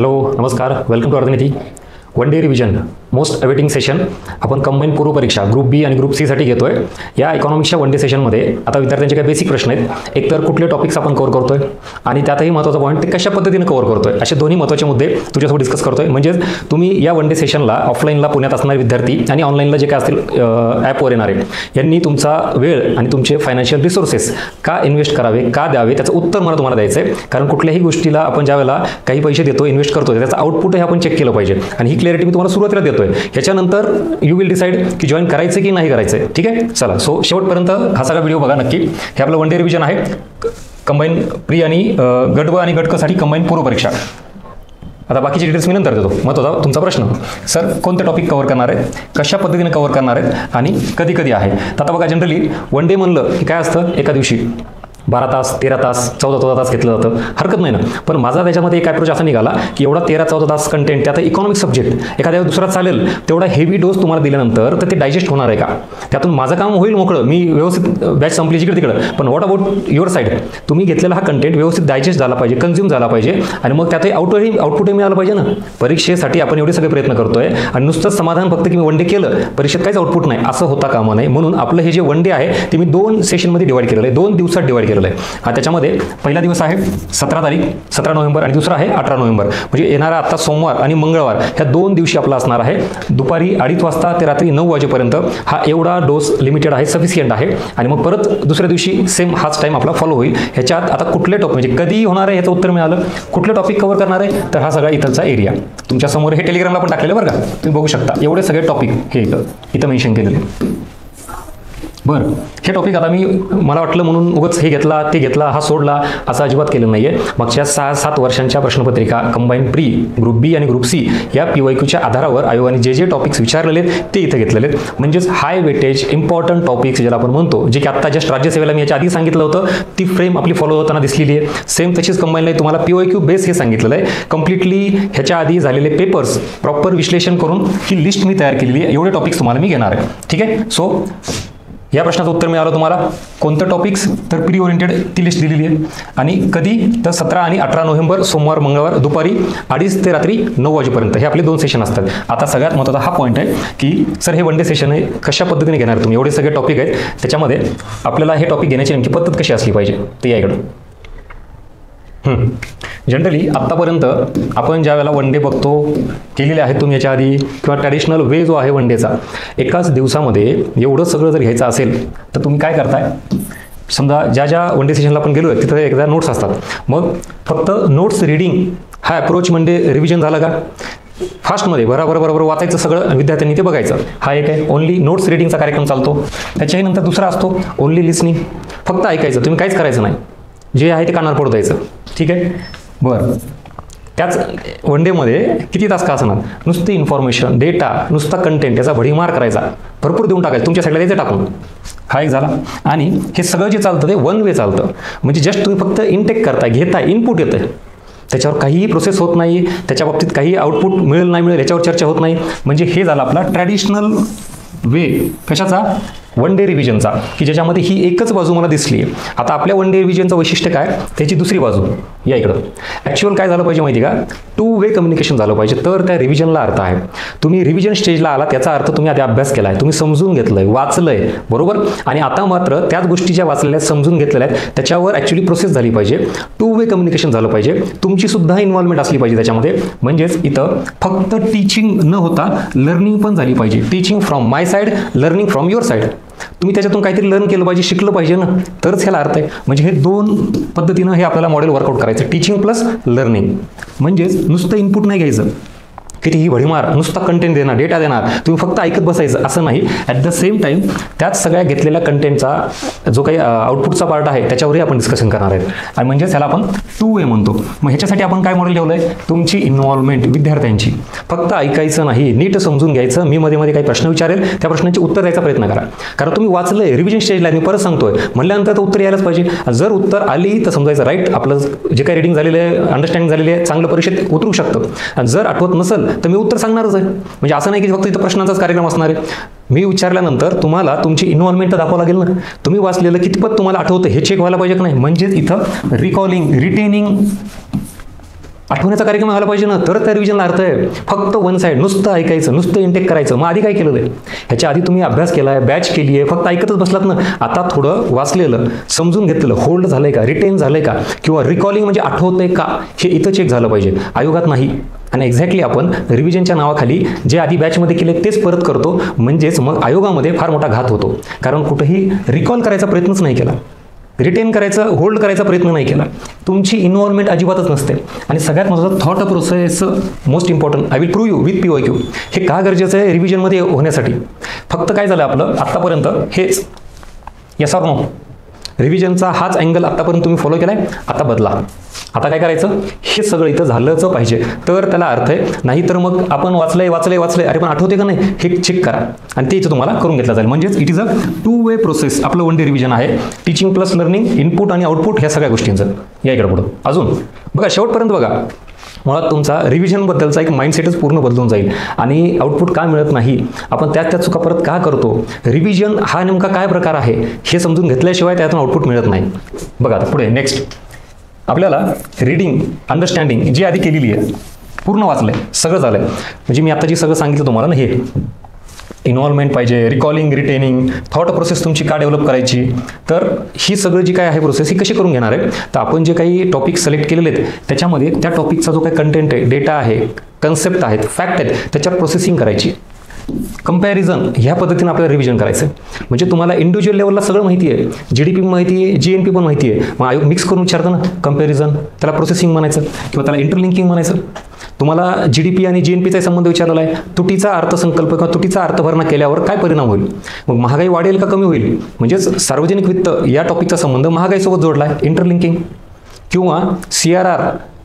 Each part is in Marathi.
हॅलो नमस्कार, welcome to Arthaniti. One day revision most awaiting session आपण कंबाईन पूर्व परीक्षा ग्रुप बी आणि ग्रुप सी साठी घेतोय. या इकॉनॉमिक्सच्या वन डे सेशनमध्ये आता विद्यार्थ्यांचे काही बेसिक प्रश्न आहेत. एक तर कुठले टॉपिक्स आपण कव्हर करतोय आणि त्यातही महत्त्वाचा पॉईंट ते कशा पद्धतीने कव्हर करतोय, असे दोन्ही महत्त्वाचे मुद्दे तुझ्यासोबत डिस्कस करतोय. म्हणजे तुम्ही या वन डे सेशनला ऑफलाईनला पुण्यात असणारे विद्यार्थी आणि ऑनलाईनला जे काय असतील ॲपवर येणारे यांनी तुमचा वेळ आणि तुमचे फायनान्शियल रिसोर्सेस का इन्व्हेस्ट करावे, का द्यावे, त्याचं उत्तर मला तुम्हाला द्यायचं आहे. कारण कुठल्याही गोष्टीला आपण ज्यावेळेला काही पैसे देतो, इन्व्हेस्ट करतो, त्याचं आउटपुट हे आपण चेक केलं पाहिजे. आणि ही क्लॅरिटी मी तुम्हाला सुरुवातीला देतोय. ह्याच्यानंतर यू विल डिसाइड की जॉईन करायचं की नाही करायचं. ठीक आहे, चला. सो शेवटपर्यंत हा सगळा व्हिडिओ बघा नक्की. हे आपलं वन डे रिव्हिजन आहे, कंबाईन प्री आणि गट ब आणि गट क साठी कंबाईन पूर्व परीक्षा. आता बाकीचे डिटेल्स मी नंतर देतो. महत्त्वाचा तुमचा प्रश्न, सर कोणते टॉपिक कव्हर करणार आहेत, कशा पद्धतीने कव्हर करणार आहेत आणि कधी कधी आहे. तर आता बघा, जनरली वन डे म्हणलं की काय असतं, एका दिवशी 12 तास 13 तास 14 तास घेतलं जातं, हरकत नाही ना. पण माझा त्याच्यामध्ये एक अप्रोच असा निघाला की एवढा 13-14 तास कंटेंट, त्यात इकॉनॉमिक्स सब्जेक्ट एखाद्या दुसरा चालेल तेवढा हेवी डोस तुम्हाला दिल्यानंतर तर ते डायजेस्ट होणार आहे का, त्यातून माझं काम होईल मोकळं, मी व्यवस्थित बॅच संपली जिकडे तिकडं. पण व्हॉट अबाउट युअर साईड, तुम्ही घेतलेला हा कंटेंट व्यवस्थित डायजेस्ट झाला पाहिजे, कन्झ्युम झाला पाहिजे आणि मग त्यातही आउटपुटही मिळालं पाहिजे ना. परीक्षेसाठी आपण एवढे सगळे प्रयत्न करतोय आणि नुसतंच समाधान फक्त की मी वन डे केलं, परीक्षेत काहीच आउटपुट नाही असं होता कामा नाही. म्हणून आपलं हे जे वन डे आहे ते मी 2 सेशनमध्ये डिवाइड केलेलं आहे, 2 दिवसात डिवाइड केलेलं आहे. त्याच्यामध्ये पहिला दिवस आहे 17 तारीख 17 नोव्हेंबर आणि दुसरा आहे 18 नोव्हेंबर. म्हणजे येणारा आता सोमवार आणि मंगळवार ह्या 2 दिवशी आपला असणार आहे. दुपारी 2:30 वाजता ते रात्री 9 वाजेपर्यंत हा एवढा डोस लिमिटेड आहे, सफिशियंट आहे. आणि मग परत दुसऱ्या दिवशी सेम हाच टाइम आपला फॉलो होईल. ह्याच्यात आता कुठले टॉपिक म्हणजे कधी होणार आहे ह्याचं उत्तर मिळालं, कुठले टॉपिक कव्हर करणार आहे, तर हा सगळा इथलचा एरिया तुमच्या समोर हे टेलिग्रामला पण टाकलेलं बरं का, तुम्ही बघू शकता. एवढे सगळे टॉपिक हे इथं मेन्शन केलेले. बरं, हे टॉपिक आता मला वाटलं म्हणून उगाच हे घेतला ते घेतला हा सोडला असं अजिबात केलं नाही आहे. मागच्या 6-7 वर्षांच्या प्रश्नपत्रिका कंबाईन प्री ग्रुप बी आणि ग्रुप सी या PYQच्या आधारावर आयोगाने जे टॉपिक्स विचारलेले ते इथं घेतलेले आहेत. म्हणजेच हाय वेटेज इम्पॉर्टंट टॉपिक्स ज्याला आपण म्हणतो, जे की आत्ता जस्ट राज्यसेवेला मी याच्या आधी सांगितलं होतं, ती फ्रेम आपली फॉलो होताना दिसलेली आहे. सेम तशीच कंबाईनला तुम्हाला PYQ बेस हे सांगितलेलं आहे. कम्प्लिटली ह्याच्या आधी झालेले पेपर्स प्रॉपर विश्लेषण करून ही लिस्ट मी तयार केलेली आहे. एवढे टॉपिक्स तुम्हाला मी घेणार आहे. ठीक आहे. सो या प्रश्नाचं उत्तर मिळालं तुम्हाला. कोणतं टॉपिक्स, तर प्री ओरिएंटेड ती लिस्ट दिलेली आहे. आणि कधी, तर 17 आणि 18 नोव्हेंबर सोमवार मंगळवार दुपारी 2:30 ते रात्री 9 वाजेपर्यंत हे आपले 2 सेशन असतात. आता सगळ्यात महत्त्वाचा हा पॉईंट आहे की सर हे वन डे सेशन आहे, कशा पद्धतीने घेणार तुम्ही, एवढे सगळे टॉपिक आहेत, त्याच्यामध्ये आपल्याला हे टॉपिक घेण्याची नेमकी पद्धत कशी असली पाहिजे ते या इकडं. जनरली आत्तापर्यंत आपण ज्या वेळेला वन डे बघतो, केलेले आहेत तुम्ही याच्या आधी, किंवा ट्रॅडिशनल वे जो आहे वन डेचा, एकाच दिवसामध्ये एवढं सगळं जर घ्यायचं असेल तर तुम्ही काय करताय, समजा ज्या वन डे सेशनला आपण गेलो तिथं एकदा नोट्स असतात, मग फक्त नोट्स रिडिंग हा अप्रोच म्हणजे रिव्हिजन झालं का, फास्टमध्ये बरोबर वाचायचं सगळं विद्यार्थ्यांनी ते बघायचं, हा एक आहे. ओनली नोट्स रिडिंगचा कार्यक्रम चालतो. त्याच्याही नंतर दुसरा असतो ओनली लिसनिंग, फक्त ऐकायचं, तुम्ही काहीच करायचं नाही, जे आहे ते कानावर पडू द्यायचं. ठीक आहे. बरं, त्याच वन डेमध्ये किती तास का असणार, नुसती इन्फॉर्मेशन, डेटा, नुसता कंटेंट याचा भडीमार करायचा, भरपूर देऊन टाकायचं, तुमच्या साईडला द्यायचं टाकून, हा एक झाला. आणि हे सगळं जे चालतं ते वन वे चालतं. म्हणजे जस्ट तुम्ही फक्त इनटेक करताय, घेताय, इनपुट येतं, त्याच्यावर काहीही प्रोसेस होत नाही, त्याच्या बाबतीत काही आउटपुट मिळेल नाही मिळेल याच्यावर चर्चा होत नाही. म्हणजे हे झालं आपला ट्रॅडिशनल वे कशाचा, वन डे रिव्हिजनचा, की ज्याच्यामध्ये ही एकच बाजू मला दिसली आहे. आता आपल्या वन डे रिव्हिजनचं वैशिष्ट्य काय, त्याची दुसरी बाजू या इकडं. ॲक्च्युअल काय झालं पाहिजे माहिती का, 2 वे कम्युनिकेशन झालं पाहिजे, तर त्या रिव्हिजनला अर्थ आहे. तुम्ही रिव्हिजन स्टेजला आला त्याचा अर्थ तुम्ही आधी अभ्यास केला आहे, तुम्ही समजून घेतलंय, वाचलंय, बरोबर. आणि आता मात्र त्याच गोष्टी ज्या वाचलेल्या आहेत, समजून घेतलेल्या आहेत, त्याच्यावर ॲक्च्युअली प्रोसेस झाली पाहिजे. 2 वे कम्युनिकेशन झालं पाहिजे, तुमची सुद्धा इन्व्हॉल्वमेंट असली पाहिजे त्याच्यामध्ये. म्हणजेच इथं फक्त टीचिंग न होता लर्निंग पण झाली पाहिजे. Teaching from my side, learning from your side. तुम्ही त्याच्यातून काहीतरी लर्न केलं पाहिजे, शिकलं पाहिजे ना, तरच ह्याला अर्थ आहे. म्हणजे हे 2 पद्धतीनं हे आपल्याला मॉडेल वर्कआउट करायचं, टीचिंग प्लस लर्निंग. म्हणजेच नुसतं इनपुट नाही घ्यायचं, कितीही भडीमार, नुसता कंटेंट देणार, डेटा देणार, तुम्ही फक्त ऐकत बसायचं असं नाही. ॲट द सेम टाईम त्याच सगळ्या घेतलेल्या कंटेंटचा जो काही आउटपुटचा पार्ट आहे त्याच्यावरही आपण डिस्कशन करणार आहेत. आणि म्हणजे त्याला आपण 2 वे म्हणतो. मग ह्याच्यासाठी आपण काय मॉडेल ठेवलं आहे, तुमची इन्व्हॉल्वमेंट विद्यार्थ्यांची, फक्त ऐकायचं नाही, नीट समजून घ्यायचं. मी मध्ये काही प्रश्न विचारेल, त्या प्रश्नांची उत्तर द्यायचा प्रयत्न करा. कारण तुम्ही वाचलंय, रिव्हिजन स्टेजला मी परत सांगतोय म्हणल्यानंतर तर उत्तर यायलाच पाहिजे. जर उत्तर आली तर समजायचं राईट, आपलं जे काही रिडिंग झालेलं आहे, अंडरस्टँडिंग झालेली आहे, चांगलं परीक्षेत उतरू शकतं. आणि जर आठवत नसेल तर मी उत्तर सांगणारच आहे. म्हणजे असं नाही की फक्त इथं प्रश्नांचाच कार्यक्रम असणार आहे. मी विचारल्यानंतर तुम्हाला तुमची इन्व्हॉल्वमेंट दाखवावं लागेल ना, तुम्ही वाचलेलं कितपत तुम्हाला आठवतं हे चेक व्हायला पाहिजे की नाही. म्हणजेच इथं रिकॉलिंग, रिटेनिंग आठवण्याचा कार्यक्रम व्हायला पाहिजे ना, तर त्या रिव्हिजनला अर्थ आहे. फक्त वन साईड नुसतं ऐकायचं, नुसतं इंटेक करायचं. मग आधी काय केलं आहे? ह्याच्या आधी तुम्ही अभ्यास केला आहे, बॅच केली आहे, फक्त ऐकतच बसलात ना. आता थोडं वाचलेलं, समजून घेतलेलं, होल्ड झालं आहे का, रिटेन झालं आहे का, किंवा रिकॉलिंग म्हणजे आठवतं आहे का, हे इथं चेक झालं पाहिजे, आयोगात नाही. आणि एक्झॅक्टली आपण रिव्हिजनच्या नावाखाली जे आधी बॅचमध्ये केले तेच परत करतो. म्हणजेच मग आयोगामध्ये फार मोठा घात होतो, कारण कुठंही रिकॉल करायचा प्रयत्नच नाही केला, रिटेन करायचा, होल्ड करायचा प्रयत्न नाही केला. तुमची इन्व्हॉल्वमेंट अजिबातच नसते. आणि सगळ्यात महत्त्वाचं thought process most important. I will prove you with PYQ. हे का गरजेचं आहे रिव्हिजनमध्ये होण्यासाठी? फक्त काय झालं आपलं आत्तापर्यंत हेच येस ऑर नो, रिव्हिजनचा हाच अँगल आत्तापर्यंत तुम्ही फॉलो केला आहे, आता बदला. आता काय करायचं? हे सगळं इथं झालंच पाहिजे, तर त्याला अर्थ आहे. नाही तर मग आपण वाचलंय, अरे पण आठवते का नाही हे चेक करा, आणि ते इथं तुम्हाला करून घेतलं जाईल. म्हणजेच it is a 2 way process. आपलं वन डे रिव्हिजन आहे, टीचिंग प्लस लर्निंग, इनपुट आणि आउटपुट ह्या सगळ्या गोष्टींचं. या इकडं पुढं अजून बघा, शेवटपर्यंत बघा. मुळात तुमचा रिव्हिजनबद्दलचा एक माइंडसेटच पूर्ण बदलून जाईल. आणि आउटपुट का मिळत नाही, आपण त्या चुका परत का करतो, रिव्हिजन हा नेमका काय प्रकार आहे हे समजून घेतल्याशिवाय त्यातून आउटपुट मिळत नाही. बघा आता पुढे नेक्स्ट आपल्याला रीडिंग, अंडरस्टँडिंग जी आधी केलेली आहे, पूर्ण वाचलंय, सगळं झालंय. म्हणजे मी आता जी सगळं सांगितलं तुम्हाला ना, हे इन्व्हॉल्वमेंट पाहिजे, रिकॉलिंग, रिटेनिंग, थॉट प्रोसेस तुमची का डेव्हलप करायची, तर ही सगळं जी काय आहे प्रोसेस ही कशी करून घेणार आहे. तर आपण जे काही टॉपिक सिलेक्ट केलेले आहेत त्याच्यामध्ये त्या टॉपिकचा जो काही कंटेंट आहे, डेटा आहे, कन्सेप्ट आहेत, फॅक्ट आहेत, त्याच्यावर प्रोसेसिंग करायची. कंपॅरिझन ह्या पद्धतीने आपल्याला रिव्हिजन करायचं. म्हणजे तुम्हाला इंडिव्हिज्युअल लेवलला सगळं माहिती आहे, GDP माहिती आहे, GNP पण माहिती आहे, मग आयोग मिक्स करून विचारतं ना कंपॅरिझन, त्याला प्रोसेसिंग म्हणायचं किंवा त्याला इंटरलिंकिंग म्हणायचं. तुम्हाला GDP आणि GNPचा संबंध विचारलेला आहे, तुटीचा अर्थसंकल्प किंवा तुटीचा अर्थभरणा केल्यावर काय परिणाम होईल, मग महागाई वाढेल का कमी होईल, म्हणजेच सार्वजनिक वित्त या टॉपिकचा संबंध महागाईसोबत जोडला आहे, इंटरलिंकिंग. किंवा CRR,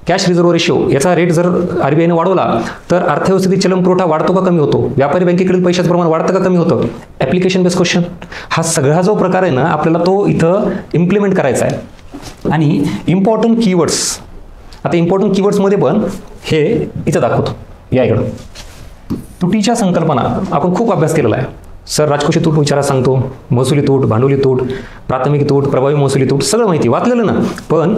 कॅश रिझर्व्ह रेशो, याचा रेट जर RBIने वाढवला तर अर्थव्यवस्थेतील चलन पुरवठा वाढतो का कमी होतो, व्यापारी बँकेकडील पैशाचं प्रमाण वाढतं का कमी होतं, ॲप्लिकेशन बेस क्वेश्चन. हा सगळा जो प्रकार आहे ना, आपल्याला तो इथं इम्प्लिमेंट करायचा आहे. आणि इम्पॉर्टंट कीवर्ड्स, आता इम्पॉर्टंट कीवर्ड्समध्ये पण हे इथं दाखवतो. या इकडं तुटीच्या संकल्पना आपण खूप अभ्यास केलेला आहे. सर राजकोषी तूट विचारात सांगतो, महसुली तूट, भांडवली तूट, प्राथमिक तूट, प्रभावी महसुली तूट, सगळं माहिती वाचलेलं ना. पण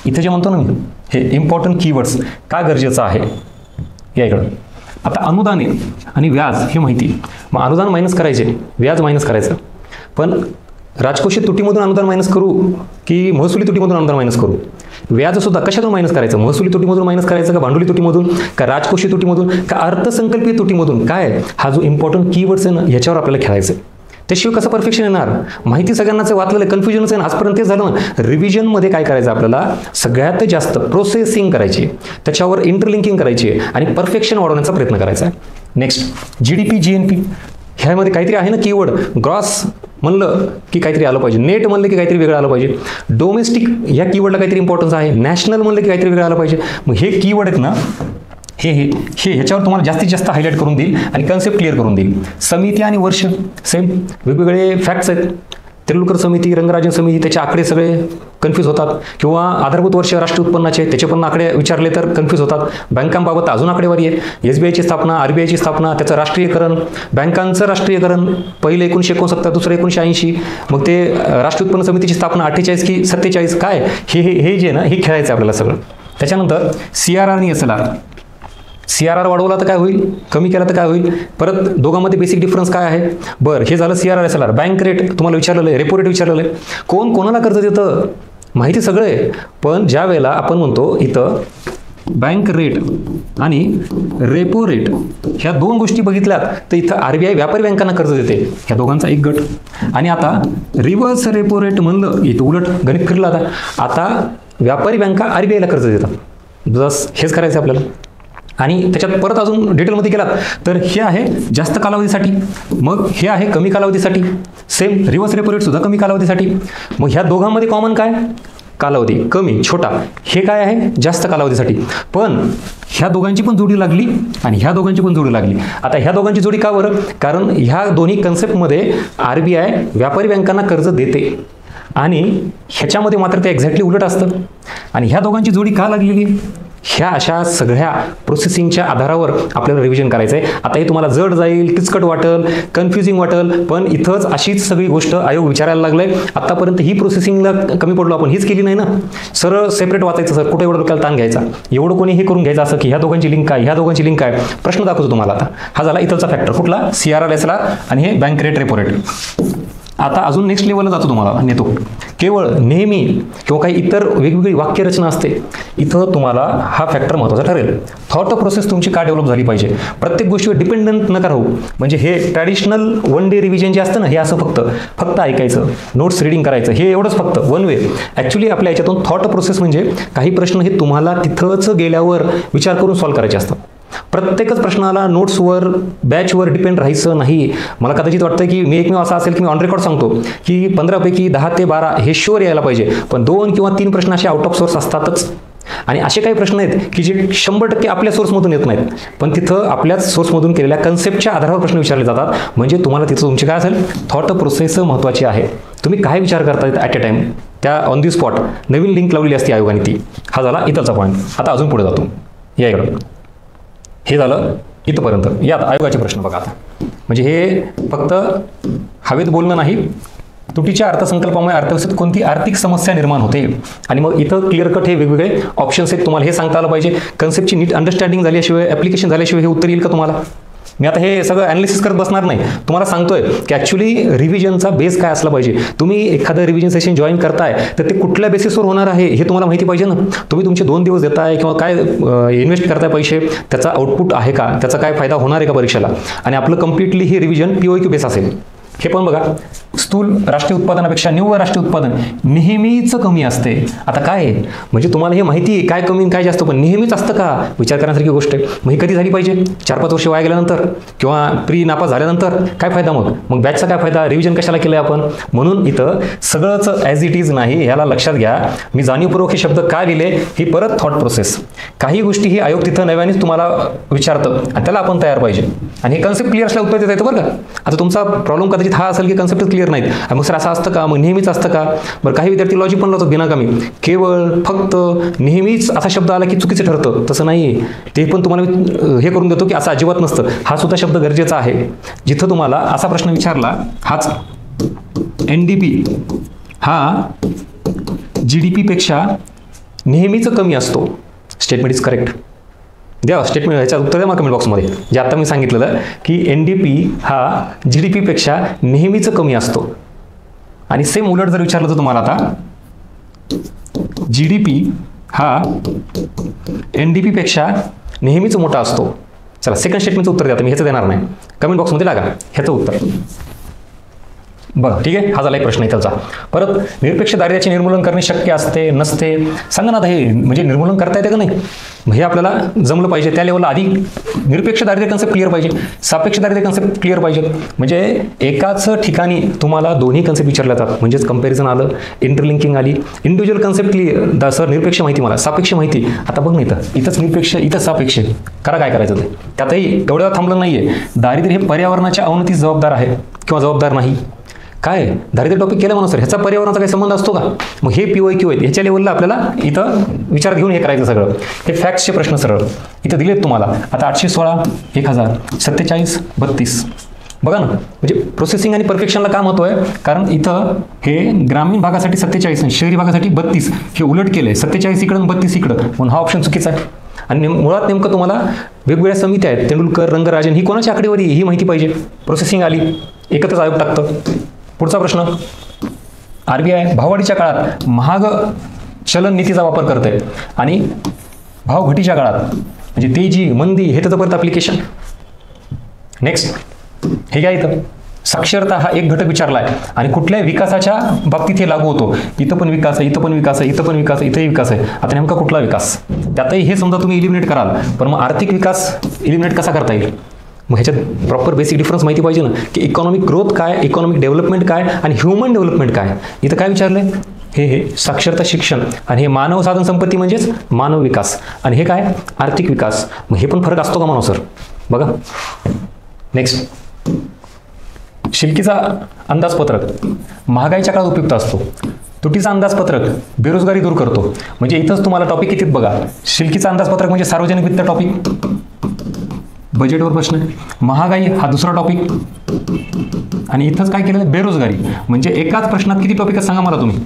इथे जे म्हणतो ना मी, हे इम्पॉर्टंट कीवर्ड्स का गरजेचं आहे. या इकडं आता अनुदाने आणि व्याज हे माहिती. मग अनुदान मायनस करायचे, व्याज मायनस करायचं. पण राजकोषी तुटीमधून अनुदान मायनस करू की महसुली तुटीमधून अनुदान मायनस करू, व्याजसुद्धा कशातून मायनस करायचं, महसुली तुटीमधून मायनस करायचं का भांडवली तुटीमधून का राजकोषी तुटीमधून का अर्थसंकल्पीय तुटीमधून, काय हा जो इम्पॉर्टंट कीवर्ड्स आहे ना ह्याच्यावर आपल्याला खेळायचं. त्याशिवाय कसं परफेक्शन येणार, माहिती सगळ्यांनाच वाचलेलं, कन्फ्युजनच आहे ना आजपर्यंत. तेच झालं ना. रिव्हिजनमध्ये काय करायचं आपल्याला, सगळ्यात जास्त प्रोसेसिंग करायची, त्याच्यावर इंटरलिंकिंग करायची आणि परफेक्शन वाढवण्याचा प्रयत्न करायचा आहे. नेक्स्ट GDP, GNP ह्यामध्ये काहीतरी आहे ना कीवर्ड. ग्रॉस म्हणलं की काहीतरी आलं पाहिजे, नेट म्हणलं की काहीतरी वेगळं आलं पाहिजे, डोमेस्टिक ह्या कीवर्डला काहीतरी इम्पॉर्टन्स आहे, नॅशनल म्हणलं की काहीतरी वेगळं आलं पाहिजे. मग हे कीवर्ड आहेत ना, हे ह्याच्यावर तुम्हाला जास्तीत जास्त हायलाईट करून देईल आणि कन्सेप्ट क्लिअर करून देईल. समिती आणि वर्ष सेम वेगवेगळे फॅक्ट्स आहेत. तेंडुलकर समिती, रंगराजन समिती, त्याचे आकडे सगळे कन्फ्यूज होतात. किंवा आधारभूत वर्ष राष्ट्रीय उत्पन्नाचे त्याचे पण आकडे विचारले तर कन्फ्यूज होतात. बँकांबाबत अजून आकडेवारी आहे. SBIची स्थापना, RBIची स्थापना, त्याचं राष्ट्रीयकरण, बँकांचं राष्ट्रीयकरण पहिले 1969, दुसरं 1980, मग ते राष्ट्रीय उत्पन्न समितीची स्थापना 48 की 47, काय हे जे ना हे खेळायचं आपल्याला सगळं. त्याच्यानंतर CRR आणि SLR. CRR वाढवला तर काय होईल, कमी केला तर काय होईल, परत दोघांमध्ये बेसिक डिफरन्स काय आहे. बरं, हे झालं CRR SLR. बँक रेट तुम्हाला विचारलेलं आहे, रेपो रेट विचारलेलं आहे. कोण कोणाला कर्ज देतं माहिती सगळं आहे. पण ज्या वेळेला आपण म्हणतो इथं बँक रेट आणि रेपो रेट ह्या दोन गोष्टी बघितल्यात तर इथं RBI व्यापारी बँकांना कर्ज देते, ह्या दोघांचा एक गट. आणि आता रिव्हर्स रेपो रेट म्हणलं इथं उलट गणित फिरलं. आता व्यापारी बँका RBIला कर्ज देतात. बस हेच करायचं आपल्याला. आणि त्याच्यात परत अजून डिटेलमध्ये गेलात तर हे आहे जास्त कालावधीसाठी, मग हे आहे कमी कालावधीसाठी. सेम रिव्हर्स रेपो रेट सुद्धा कमी कालावधीसाठी. मग ह्या दोघांमध्ये कॉमन काय, कालावधी कमी छोटा. हे काय आहे जास्त कालावधीसाठी. पण ह्या दोघांची पण जोडी लागली आणि ह्या दोघांची पण जोडी लागली. आता ह्या दोघांची जोडी का बरं, कारण ह्या दोन्ही कन्सेप्टमध्ये RBI व्यापारी बँकांना कर्ज देते आणि ह्याच्यामध्ये मात्र ते एक्झॅक्टली उलट असतं. आणि ह्या दोघांची जोडी का लागलेली, ह्या अशा सगळ्या प्रोसेसिंगच्या आधारावर आपल्याला रिव्हिजन करायचं आहे. आता हे तुम्हाला जड जाईल, किचकट वाटेल, कन्फ्युजिंग वाटेल, पण इथंच अशीच सगळी गोष्ट आयोग विचारायला लागलाय. आतापर्यंत ही प्रोसेसिंगला कमी पडलो आपण, हीच केली नाही ना. सरळ सेपरेट वाचायचं सर, कुठे एवढं डोक्याला ताण घ्यायचा, एवढं कोणी हे करून घ्यायचं असं की ह्या दोघांची लिंक काय, ह्या दोघांची लिंक काय. प्रश्न दाखवतो तुम्हाला. आता हा झाला इथलचा फॅक्टर कुठला, CRRSला आणि हे बँक रेट रेपो रेट. आता अजून नेक्स्ट लेवलला जातो तुम्हाला नेतो. केवळ नेहमी किंवा काही इतर वेगवेगळी वाक्यरचना असते, इथं तुम्हाला हा फॅक्टर महत्त्वाचा ठरेल. थॉट प्रोसेस तुमची काय डेव्हलप झाली पाहिजे, प्रत्येक गोष्टीवर डिपेंडंट नका राहू. म्हणजे हे ट्रॅडिशनल वन डे रिव्हिजन जे असतं ना, हे असं फक्त ऐकायचं, नोट्स रिडिंग करायचं, हे एवढंच फक्त वन वे. ॲक्च्युली आपल्या याच्यातून थॉट प्रोसेस म्हणजे काही प्रश्न हे तुम्हाला तिथंच गेल्यावर विचार करून सॉल्व्ह करायचे असतात. प्रत्येकच प्रश्नाला नोट्सवर बॅचवर डिपेंड राहायचं नाही. मला कदाचित वाटतं की मी एकमेव असा असेल की मी ऑन रेकॉर्ड सांगतो की 15 पैकी 10 ते 12 हे शुअर यायला पाहिजे, पण 2 किंवा 3 प्रश्न असे आउट ऑफ सोर्स असतातच. आणि असे काही प्रश्न आहेत की जे 100% आपल्या सोर्समधून येत नाहीत, पण तिथं आपल्याच सोर्समधून केलेल्या कन्सेप्टच्या आधारावर प्रश्न विचारले जातात. म्हणजे तुम्हाला तिथं तुमची काय असेल, थॉट प्रोसेस महत्त्वाची आहे. तुम्ही काय विचार करतायत ॲट ए टाइम, त्या on the spot Naveen link लावलेली असते आयोगाने ती. हा झाला इथलचा पॉईंट. आता अजून पुढे जातो. या इकडं हे झालं इथंपर्यंत. यात आयोगाचे प्रश्न बघा. आता म्हणजे हे फक्त हवेत बोलणं नाही, तुटीच्या अर्थसंकल्पामुळे अर्थव्यवस्थेत कोणती आर्थिक समस्या निर्माण होते, आणि मग इथं क्लिअर कट हे वेगवेगळे ऑप्शन्स आहेत. तुम्हाला हे सांगता आलं पाहिजे. कन्सेप्टची नीट अंडरस्टँडिंग झाल्याशिवाय, ॲप्लिकेशन झाल्याशिवाय हे उत्तर येईल का तुम्हाला. मी आता हे सगळं ॲनालिसिस करत बसणार नाही, तुम्हाला सांगतोय की ॲक्च्युली रिव्हिजनचा बेस काय असला पाहिजे. तुम्ही एखादं रिव्हिजन सेशन जॉईन करताय तर ते कुठल्या बेसिसवर होणार आहे हे तुम्हाला माहिती पाहिजे ना. तुम्ही तुमचे 2 दिवस देताय किंवा काय इन्व्हेस्ट करताय पैसे, त्याचा आउटपुट आहे का, त्याचा काय फायदा होणार आहे का परीक्षेला. आणि आपलं कम्प्लिटली हे रिव्हिजन POQ बेस असेल. हे पण बघा, स्थूल राष्ट्रीय उत्पादनापेक्षा निव्वळ राष्ट्रीय उत्पादन नेहमीच कमी असते. आता काय आहे म्हणजे तुम्हाला हे माहिती आहे काय कमी काय जास्त, पण नेहमीच असतं का, विचार करण्यासारखी गोष्ट आहे. मग ही कधी झाली पाहिजे, 4-5 वर्ष वाया गेल्यानंतर किंवा प्री नापास झाल्यानंतर. काय फायदा मग बॅचचा काय फायदा, रिव्हिजन कशाला केलं आपण. म्हणून इथं सगळंच ॲज इट इज नाही, ह्याला लक्षात घ्या. मी जाणीवपूर्वक हे शब्द काय लिहिले, ही परत थॉट प्रोसेस. काही गोष्टी ही आयोग तिथं नव्यानेच तुम्हाला विचारतं आणि त्याला आपण तयार पाहिजे. आणि हे कन्सेप्ट क्लिअर असल्या उत्तर देता येतं बरं का. आता तुमचा प्रॉब्लेम कदाचित हा असेल की कन्सेप्ट क्लिअर नाहीत, मग सर असं असतं का, मग नेहमीच असतं का. बरं, काही विद्यार्थी लॉजिक पण लावतात बिनाकामी, केवळ फक्त नेहमीच असा शब्द आला की चुकीचं ठरतं. तसं नाही आहे, ते पण तुम्हाला हे करून देतो की असं अजिबात नसतं. हा सुद्धा शब्द गरजेचा आहे. जिथं तुम्हाला असा प्रश्न विचारला, हाच NDP हा GDP पेक्षा नेहमीच कमी असतो. Statement is correct. द्या स्टेटमेंट, ह्याच्या उत्तर द्या मला कमेंट बॉक्समध्ये. जे आता मी सांगितलेलं की NDP हा GDP पेक्षा नेहमीच कमी असतो. आणि सेम उलट जर विचारलं तर तुम्हाला आता GDP हा NDP पेक्षा नेहमीच मोठा असतो. चला सेकंड स्टेटमेंटचं उत्तर द्या. मी ह्याचं देणार नाही, कमेंट बॉक्समध्ये लागा ह्याचं उत्तर. बरं ठीक आहे, हा झाला एक प्रश्न इथलचा. परत निरपेक्ष दारिद्र्याचे निर्मूलन करणे शक्य असते नसते, सांगा ना आता. हे म्हणजे निर्मूलन करता येते का नाही, हे आपल्याला जमलं पाहिजे. त्या लेवलला आधी निरपेक्ष दारिद्र्य कन्सेप्ट क्लिअर पाहिजे, सापेक्ष दारिद्र्य कन्सेप्ट क्लिअर पाहिजे. म्हणजे एकाच ठिकाणी तुम्हाला दोन्ही कन्सेप्ट विचारले जातात. म्हणजेच कंपॅरिझन आलं, इंटरलिंकिंग आली, इंडिव्हिज्युअल कन्सेप्ट क्लिअर. सर निरपेक्ष माहिती मला, सापेक्ष माहिती. आता बघ ना इथंच निरपेक्ष, इथंच सापेक्ष. करा काय करायचं ते. त्यातही एवढं थांबलं नाही आहे. दारिद्र्य हे पर्यावरणाच्या अवनतीस जबाबदार आहे किंवा जबाबदार नाही. काय दारिद्र्य टॉपिक केलं म्हणून सर ह्याचा पर्यावरणाचा काही संबंध असतो का. मग हे POQ आहेत, ह्याच्या लेवलला आपल्याला इथं विचार घेऊन हे करायचं सगळं. हे फॅक्ट्सचे प्रश्न सरळ इथं दिलेत तुम्हाला. आता 816, 1000, 47, 32 बघा ना. म्हणजे प्रोसेसिंग आणि परफेक्शनला का महत्त्व आहे, कारण इथं हे ग्रामीण भागासाठी 47 आणि शहरी भागासाठी 32 हे उलट केलं आहे. 47 इकडं आणि 32 इकडं, म्हणून हा ऑप्शन चुकीचा आहे. आणि मुळात नेमकं तुम्हाला वेगवेगळ्या समित्या आहेत, तेंडुलकर, रंगराजन, ही कोणाची आकडेवारी ही माहिती पाहिजे. प्रोसेसिंग आली, एकत्रच आयोग टाकतं. पुढचा प्रश्न, RBI भाववाढीच्या काळात महाग चलन नीतीचा वापर करते आणि भावघटीच्या काळात म्हणजे तेजी मंदी हे त्याचं परत ॲप्लिकेशन. नेक्स्ट हे काय, इथं साक्षरता हा एक घटक विचारला आहे आणि कुठल्याही विकासाच्या बाबतीत हे लागू होतो. इथं पण विकास आहे, इथं पण विकास आहे, इथं पण विकास आहे, इथंही विकास आहे. आता नेमका कुठला विकास, त्यातही हे समजा तुम्ही इलिमिनेट कराल, पण मग आर्थिक विकास इलिमिनेट कसा करता येईल. मग ह्याच्यात प्रॉपर बेसिक डिफरन्स माहिती पाहिजे ना, की इकॉनॉमिक ग्रोथ काय, इकॉनॉमिक डेव्हलपमेंट काय आणि ह्युमन डेव्हलपमेंट काय. इथं काय विचारलंय, हे साक्षरता शिक्षण आणि हे मानव साधन संपत्ती म्हणजेच मानव विकास आणि हे काय आर्थिक विकास. मग हे पण फरक असतो का मानव सर. बघा नेक्स्ट, शिल्कीचा अंदाजपत्रक महागाईच्या काळात उपयुक्त असतो. तुटीचा अंदाजपत्रक बेरोजगारी दूर करतो. म्हणजे इथंच तुम्हाला टॉपिक कितीत बघा. शिल्कीचा अंदाजपत्रक म्हणजे सार्वजनिक वित्त टॉपिक, बजेटवर प्रश्न. महागाई हा दुसरा टॉपिक. आणि इथंच काय केलं, बेरोजगारी. म्हणजे एकाच प्रश्नात किती टॉपिक सांगा मला तुम्ही.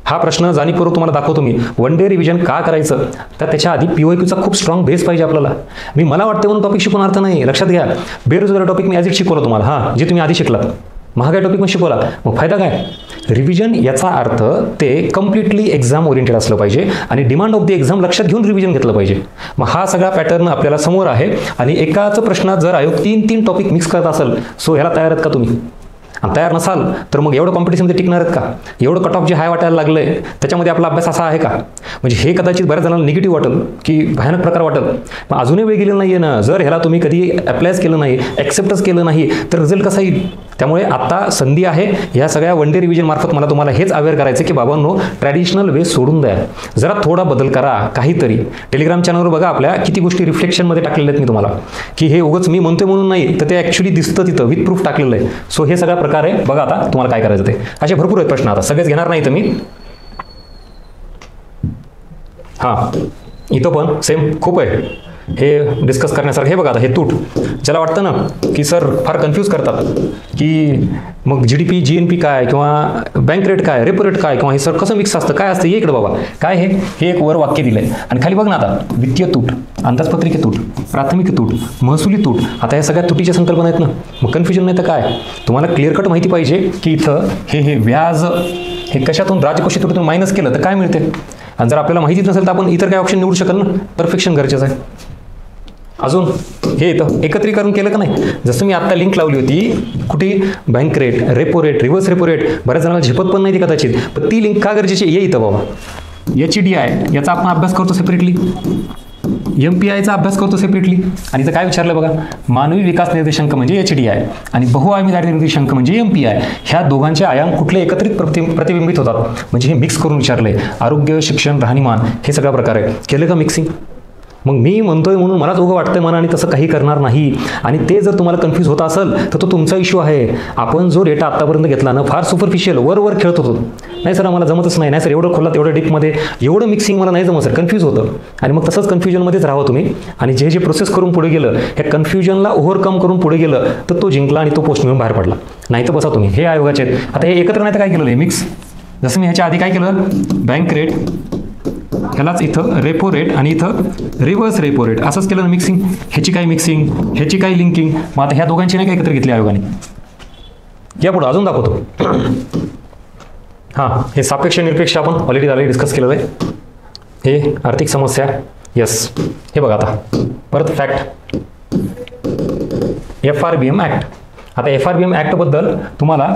हा प्रश्न जाणीवपूर्वक तुम्हाला दाखवतो मी. वन डे रिव्हिजन का करायचं, तर त्याच्या आधी PYQचा खूप स्ट्रॉंग बेस पाहिजे आपल्याला. मला वाटतं म्हणून टॉपिक शिकवून अर्थ नाही. लक्षात घ्या, बेरोजगारी टॉपिक मी ॲज इट शिकवलं तुम्हाला. हां, जे तुम्ही आधी शिकलात. महागाई टॉपिक पण शिकवला. मग फायदा काय, रिव्हिजन याचा अर्थ ते कम्प्लिटली एक्झाम ओरिएंटेड असलं पाहिजे आणि डिमांड ऑफ द एक्झाम लक्षात घेऊन रिव्हिजन घेतलं पाहिजे. मग हा सगळा पॅटर्न आपल्याला समोर आहे. आणि एकाच प्रश्नात जर आयोग 3 टॉपिक मिक्स करत असेल, सो ह्याला तयार आहेत का तुम्ही. आणि तयार नसाल तर मग एवढं कॉम्पिटिशनमध्ये टिकणार आहेत का. एवढं कट ऑफ जे हाय वाटायला लागलं आहे त्याच्यामध्ये आपला अभ्यास असा आहे का. म्हणजे हे कदाचित बऱ्याच जणांना निगेटिव्ह वाटेल की भयानक प्रकार वाटेल. पण अजूनही वेळ गेलेलं नाही आहे ना. जर ह्याला तुम्ही कधी अप्लायच केलं नाही, ॲक्सेप्टच केलं नाही, तर रिझल्ट कसा येईल. त्यामुळे आता संधी आहे. ह्या सगळ्या वन डे रिव्हिजन मार्फत मला तुम्हाला हेच अवेअर करायचं की बाबांनो, ट्रॅडिशनल वे सोडून द्या, जरा थोडा बदल करा. काहीतरी टेलिग्राम चॅनलवर बघा आपल्या किती गोष्टी रिफ्लेक्शनमध्ये टाकलेल्या आहेत मी तुम्हाला, की हे उगच मी म्हणतोय म्हणून नाही, तर ते ॲक्च्युली दिसतं तिथं विथ प्रूफ टाकलेलं आहे. सो हे सगळा प्रकार आहे. बघा आता तुम्हाला काय करायचं ते. असे भरपूर आहेत प्रश्न, आता सगळेच घेणार नाही तर मी. हां, इथं पण सेम खूप आहे हे डिस्कस करण्यासारखं. हे बघा आता हे तूट, ज्याला वाटतं ना की सर फार कन्फ्यूज करतात की मग GDP GNP काय, किंवा बँक रेट काय, रेपो रेट काय, किंवा हे सर कसं मिक्स असतं, काय असतं. ये इकडे बाबा, काय हे एक वर वाक्य दिलं आहे. आणि खाली बघ ना आता, वित्तीय तूट, अंदाजपत्रिके तूट, प्राथमिक तूट, महसुली तूट. आता या सगळ्या तुटीच्या संकल्पना आहेत ना. मग कन्फ्युजन नाही तर काय. तुम्हाला क्लिअर कट माहिती पाहिजे की इथं हे व्याज हे कशातून, राजकोषी तुटीतून मायनस केलं तर काय मिळते. आणि जर आपल्याला माहितीच नसेल तर आपण इतर काय ऑप्शन निवडू शकाल ना. परफेक्शन गरजेचं आहे. अजून हे येतं एकत्रीकरण केलं का नाही. जसं मी आत्ता लिंक लावली होती कुठे, bank rate, repo rate, reverse repo rate. बऱ्याच जणांना झेपत पण नाही ती कदाचित, पण ती लिंक का गरजेची आहे येतं बाबा. HDI याचा आपण अभ्यास करतो सेपरेटली, MPIचा अभ्यास करतो सेपरेटली. आणि इथं काय विचारलं बघा, मानवी विकास निर्देशांक म्हणजे HDI आणि बहुआयामी दारिद्र्य निर्देशांक म्हणजे MPI. ह्या दोघांचे आयाम कुठले एकत्रित प्रतिबिंबित होतात, म्हणजे हे मिक्स करून विचारलंय. आरोग्य, शिक्षण, राहणीमान हे सगळा प्रकार आहे. केलं का मिक्सिंग. मग मी म्हणतोय म्हणून मलाच उगं वाटतंय मनाने तसं काही करणार नाही. आणि ते जर तुम्हाला कन्फ्यूज होत असेल तर तो तुमचा इश्यू आहे. आपण जो डेटा आत्तापर्यंत घेतला ना, फार सुपरफिशियल वर खेळत होतो. नाही सर आम्हाला जमतच नाही, नाही सर एवढं खोलात एवढं डीपमध्ये एवढं मिक्सिंग मला नाही जमत सर, कन्फ्यूज होतं. आणि मग तसंच कन्फ्युजनमध्येच राहावं तुम्ही. आणि जे प्रोसेस करून पुढे गेलं, ह्या कन्फ्युजनला ओव्हरकम करून पुढे गेलं, तर तो जिंकला आणि तो पोस्ट मिळून बाहेर पडला. नाही तर बसा तुम्ही. हे आयोगाचे आहेत. आता हे एकत्र नाही तर काय केलं आहे मिक्स. जसं मी ह्याच्या आधी काय केलं, बँक रेट, ह्यालाच इथं रेपो रेट आणि इथं रिव्हर्स रेपो रेट असंच केलं ना मिक्सिंग. ह्याची काय मिक्सिंग, ह्याची काय लिंकिंग. मग आता ह्या दोघांची नाही काय एकत्र घेतली आयोगाने. या पुढं अजून दाखवतो. हां, हे सापेक्ष निरपेक्ष आपण ऑलरेडी झाले डिस्कस केलेलं आहे. हे आर्थिक समस्या, यस. हे बघा आता परत फॅक्ट, FRBM ॲक्ट. आता FRBM ॲक्टबद्दल तुम्हाला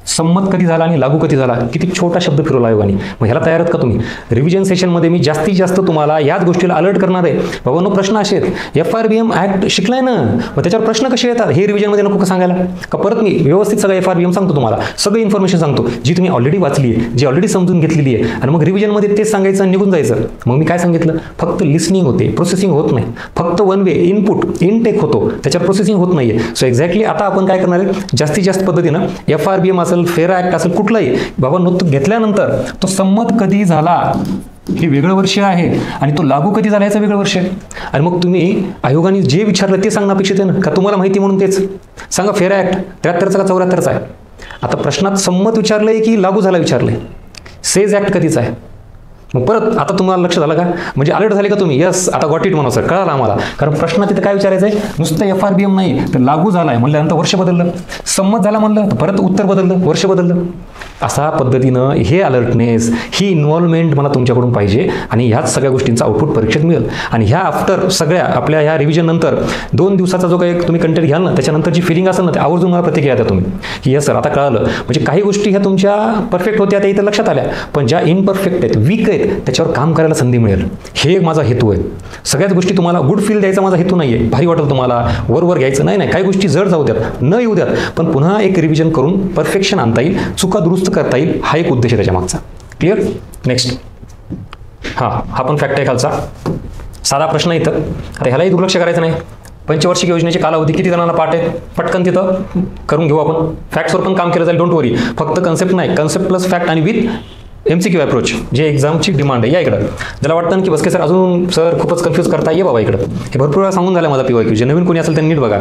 संमत कधी झाला आणि लागू कधी झाला, किती छोटा शब्द फिरवला आयोगाने. मग ह्याला तयार आहेत का तुम्ही. रिव्हिजन सेशनमध्ये मी जास्तीत जास्त तुम्हाला याच गोष्टीला अलर्ट करणार आहे. बाबांनो प्रश्न असे आहेत, FRBM ॲक्ट शिकलाय ना, मग त्याच्यावर प्रश्न कसे येतात हे रिव्हिजनमध्ये नको का सांगायला. का परत मी व्यवस्थित सगळं FRBM सांगतो तुम्हाला, सगळी इन्फॉर्मेशन सांगतो जी तुम्ही ऑलरेडी वाचली आहे, जी ऑलरेडी समजून घेतलेली आहे. आणि मग रिव्हिजनमध्ये तेच सांगायचं आणि निघून जायचं. मग मी काय सांगितलं, फक्त लिसनिंग होते, प्रोसेसिंग होत नाही. फक्त वन वे इनपुट इनटेक होतो, त्याच्यावर प्रोसेसिंग होत नाहीये. सो एक्झॅक्टली आता आपण काय करणार आहे, जास्तीत जास्त पद्धतीनं FRBM असेल, फेरा ॲक्ट असेल, कुठलाही बाबा नोट घेतल्यानंतर तो संमत कधी झाला हे वेगळं वर्ष आहे आणि तो लागू कधी झाला याचं वेगळं वर्ष आहे. आणि मग तुम्ही आयोगाने जे विचारलं ते सांगणं अपेक्षित आहे ना, का तुम्हाला माहिती म्हणून तेच सांगा. फेरा ॲक्ट 73चा का 74चा आहे. आता प्रश्नात संमत विचारलंय की लागू झाला विचारलंय. सेज ॲक्ट कधीचा आहे. मग परत आता तुम्हाला लक्ष झालं का, म्हणजे अलर्ट झाले का तुम्ही. यस, आता गॉट इट म्हणा सर, कळालं आम्हाला. कारण प्रश्नात तिथे काय विचारायचं आहे, नुसतं FRBM नाही तर लागू झाला आहे म्हणल्यानंतर वर्ष बदललं, संमत झाला म्हणलं तर परत उत्तर बदललं, वर्ष बदललं. अशा पद्धतीनं हे अलर्टनेस, ही इन्व्हॉल्वमेंट मला तुमच्याकडून पाहिजे. आणि ह्याच सगळ्या गोष्टींचा आउटपुट परीक्षेत मिळेल. आणि ह्या आफ्टर सगळ्या आपल्या ह्या रिव्हिजन नंतर 2 दिवसाचा जो काही तुम्ही कंटेंट घ्याल ना, त्याच्यानंतर जी फिलिंग असेल ना, ते आवर्जून मला प्रतिक्रिया द्या तुम्ही की यस सर आता कळालं. म्हणजे काही गोष्टी ह्या तुमच्या परफेक्ट होत्या त्या इथं लक्षात आल्या, पण ज्या इनपरफेक्ट आहेत, वीक आहेत, त्याच्यावर काम करायला संधी मिळेल. हे एक माझा हेतू आहे. सगळ्याच गोष्टी तुम्हाला गुड फील द्यायचा माझा हेतू नाही आहे, भारी वाटेल तुम्हाला वर घ्यायचं नाही. काही गोष्टी जड जाऊ द्यात, न येऊ द्यात, पण पुन्हा एक रिव्हिजन करून परफेक्शन आणता येईल, चुका दुरुस्त करता येईल. हा एक उद्देश आहे त्याच्या मागचा. क्लिअर. नेक्स्ट. हा पण फॅक्ट आहे खालचा, साधा प्रश्न इथं. आता ह्यालाही दुर्लक्ष करायचं नाही. पंचवार्षिक योजनेचे कालावधी किती जणांना पाठ आहे? पटकन तिथं करून घेऊ आपण. फॅक्ट्सवर पण काम केलं जाईल, डोंट वरी. फक्त कन्सेप्ट नाही, कन्सेप्ट प्लस फॅक्ट आणि विथ MCQ अप्रोच, जे एक्झामची डिमांड आहे. या इकडं ज्याला वाटतं की बसके सर अजून सर खूपच कन्फ्यूज करता, ये बाबा इकडं. हे भरपूर वेळा सांगून झालं माझा PYQ. जे नवीन कोणी असेल त्यांनी नीट बघा.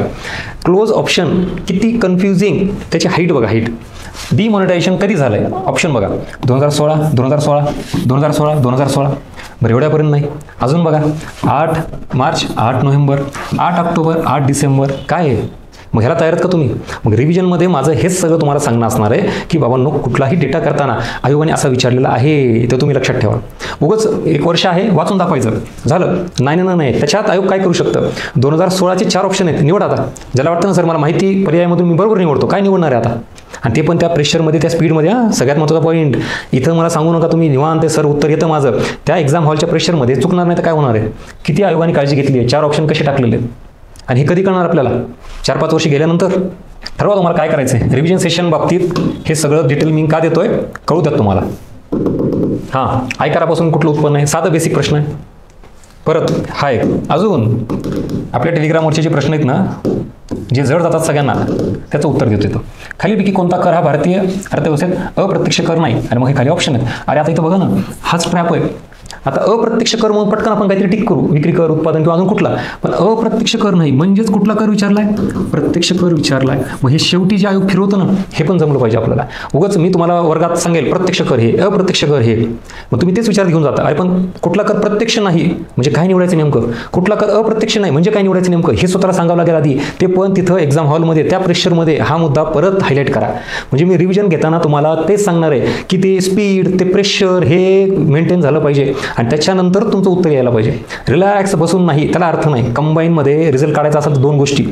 क्लोज ऑप्शन किती कन्फ्युजिंग, त्याची हाईट बघा, हाईट. डिमॉनिटायझेशन कधी झालं आहे? ऑप्शन बघा, 2016, 2016, 2016, 2016. बरं, एवढ्यापर्यंत नाही. अजून बघा, 8 मार्च, 8 नोव्हेंबर, 8 ऑक्टोबर, 8 डिसेंबर. काय आहे मग? ह्याला तयार का तुम्ही? मग रिव्हिजनमध्ये माझं हेच सगळं तुम्हाला सांगणं असणार आहे की बाबा नो, कुठलाही डेटा करताना आयोगाने असा विचारलेला आहे, ते तुम्ही लक्षात ठेवा. उगाच 1 वर्ष आहे वाचून दाखवायचं झालं नाही. त्याच्यात आयोग काय करू शकतं? 2016चे 4 ऑप्शन आहेत, निवड. आता ज्याला वाटतं ना सर मला माहिती पर्यायामधून मी बरोबर निवडतो, काय निवडणार आहे आता? आणि ते पण त्या प्रेशरमध्ये, त्या स्पीडमध्ये. सगळ्यात महत्त्वाचा पॉईंट इथं मला सांगू नका तुम्ही निवांत ते सर उत्तर येतं माझं. त्या एक्झाम हॉलच्या प्रेशरमध्ये चुकणार नाही तर काय होणार आहे? किती आयोगाने काळजी घेतली आहे, 4 ऑप्शन कसे टाकलेले आहेत. आणि हे कधी करणार आपल्याला? 4-5 वर्ष गेल्यानंतर. ठरवा तुम्हाला काय करायचं आहे. रिव्हिजन सेशन बाबतीत हे सगळं डिटेल मी का देतोय कळू द्यात तुम्हाला. हां, आयकरापासून कुठलं उत्पन्न आहे? साधा बेसिक प्रश्न आहे. परत हा एक अजून आपल्या टेलिग्रामवरचे जे प्रश्न आहेत ना, जे जड जातात सगळ्यांना, त्याचं उत्तर देतो येतो. खालीपैकी कोणता कर हा भारतीय अर्थव्यवस्थेत अप्रत्यक्ष कर नाही? आणि मग हे खाली ऑप्शन आहेत. अरे आता इथं बघा ना, हाच ट्रॅप आहे. आता अप्रत्यक्ष कर म्हणून पटकन आपण काहीतरी टिक करू, विक्री कर, उत्पादन किंवा अजून कुठला. पण अप्रत्यक्ष कर नाही म्हणजेच कुठला कर विचारलाय? प्रत्यक्ष कर विचारलाय. मग हे शेवटी जे आयोग फिरवतं ना, हे पण जमलं पाहिजे आपल्याला. उगाच मी तुम्हाला वर्गात सांगेल प्रत्यक्ष कर हे, अप्रत्यक्ष कर हे, मग तुम्ही तेच विचार घेऊन जाता. अरे पण कुठला कर प्रत्यक्ष नाही म्हणजे काय निवडायचं नेमकं? कुठला कर अप्रत्यक्ष नाही म्हणजे काय निवडायचं नेमकं? हे स्वतःला सांगावं लागेल आधी. ते पण तिथं एक्झाम हॉलमध्ये त्या प्रेशरमध्ये हा मुद्दा परत हायलाईट करा. म्हणजे मी रिव्हिजन घेताना तुम्हाला तेच सांगणार आहे की ते स्पीड, ते प्रेशर हे मेंटेन झालं पाहिजे आणि त्याच्यानंतर तुमचं उत्तर यायला पाहिजे. रिलॅक्स बसून नाही, त्याला अर्थ नाही. कंबाईनमध्ये रिझल्ट काढायचा असेल तर 2 गोष्टी,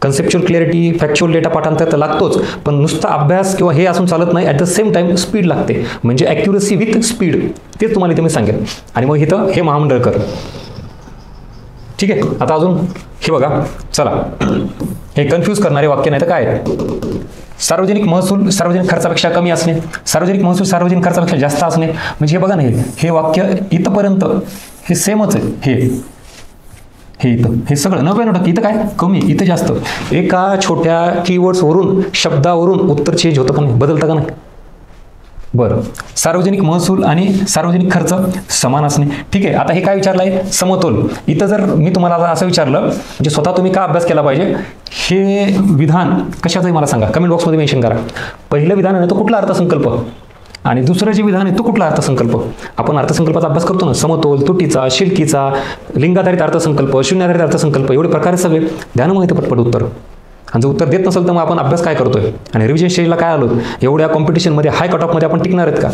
कन्सेप्च्युअल क्लॅरिटी, फॅक्च्युअल डेटा पाठांतर तर लागतोच, पण नुसता अभ्यास किंवा हे असून चालत नाही. At the same time speed लागते, म्हणजे ॲक्युरसी विथ स्पीड. तेच तुम्हाला इथे मी सांगेन. आणि मग इथं हे महामंडळ कर. ठीक आहे. आता अजून हे बघा, चला हे कन्फ्यूज करणारे वाक्य नाही तर काय? सार्वजनिक महसूल सार्वजनिक खर्चापेक्षा कमी असणे, सार्वजनिक महसूल सार्वजनिक खर्चापेक्षा जास्त असणे. म्हणजे हे बघा ना, हे वाक्य इथंपर्यंत हे सेमच आहे. हे इथं हे सगळं 99%. इथं काय कमी, इथं जास्त. एका छोट्या कीवर्ड्सवरून, शब्दावरून उत्तर चेंज होतं का नाही, बदलतं का नाही? बरं, सार्वजनिक महसूल आणि सार्वजनिक खर्च समान असणे. ठीक आहे. आता हे काय विचारलं आहे? समतोल. इथं जर मी तुम्हाला असं विचारलं, म्हणजे स्वतः तुम्ही का अभ्यास केला पाहिजे, हे विधान कशाचं आहे मला सांगा, कमेंट बॉक्समध्ये मेन्शन करा. पहिलं विधान आहे तो कुठला अर्थसंकल्प, आणि दुसरं जे विधान आहे तो कुठला अर्थसंकल्प. आपण अर्थसंकल्पाचा अभ्यास करतो ना, समतोल, तुटीचा, शिल्कीचा, लिंगाधारित अर्थसंकल्प, शून्याधारित अर्थसंकल्प, एवढे प्रकार सगळे. ध्यान मग इथं पटपट उत्तर. आणि जर उत्तर देत नसेल तर मग आपण अभ्यास काय करतोय आणि रिव्हिजन स्टेजला काय आलो? एवढ्या कॉम्पिटिशनमध्ये, हाय कट ऑफमध्ये आपण टिकणार आहेत का?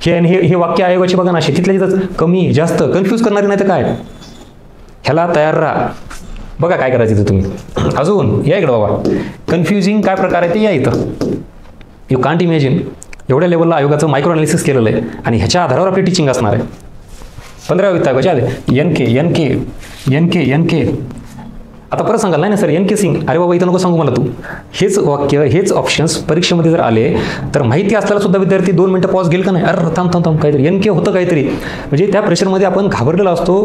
हे वाक्य आयोगाची बघा ना, अशी तिथल्या तिथंच कमी जास्त कन्फ्यूज करणारी नाही तर काय? ह्याला तयार राहा. बघा काय करायचं इथं तुम्ही. अजून या इकडं बाबा, कन्फ्युजिंग काय प्रकार आहे ते या इथं. यू कांट इमॅजिन, एवढ्या लेवलला आयोगाचं मायक्रो अनालिसिस केलेलं आहे आणि ह्याच्या आधारावर आपली टीचिंग असणार आहे. 15व्या वित्त आयोगाचे आले एन के. आता परत सांगाल नाही ना सर NK सिंग, अरे बाबा इथं नको सांगू मला तू. हेच वाक्य, हेच ऑप्शन्स परीक्षेमध्ये जर आले तर माहिती असल्याला सुद्धा विद्यार्थी 2 मिनिटं पॉज घेईल का नाही? अरे थांब काहीतरी NK होतं काहीतरी. म्हणजे त्या प्रेशरमध्ये आपण घाबरलेला असतो,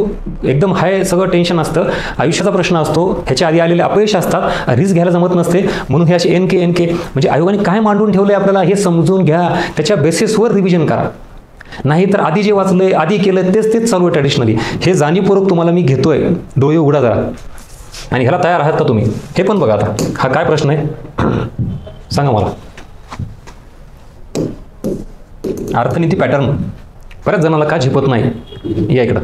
एकदम हाय सगळं टेन्शन असतं, आयुष्याचा प्रश्न असतो, ह्याच्या आधी आलेले अपयश असतात, रिस्क घ्यायला जमत नसते, म्हणून हे असे NK म्हणजे आयोगाने काय मांडून ठेवलं आहे आपल्याला हे समजून घ्या, त्याच्या बेसिसवर रिव्हिजन करा. नाही तर आधी जे वाचलंय, आधी केलं तेच चालू आहे ट्रॅडिशनली. हे जाणीवपूर्वक तुम्हाला मी घेतोय, डोळे उघडा जरा. आणि ह्याला तयार आहात का तुम्ही? हे पण बघा. आता हा काय प्रश्न आहे सांगा मला. अर्थनीती पॅटर्न बऱ्याच जणांना का झेपत नाही? या इकडं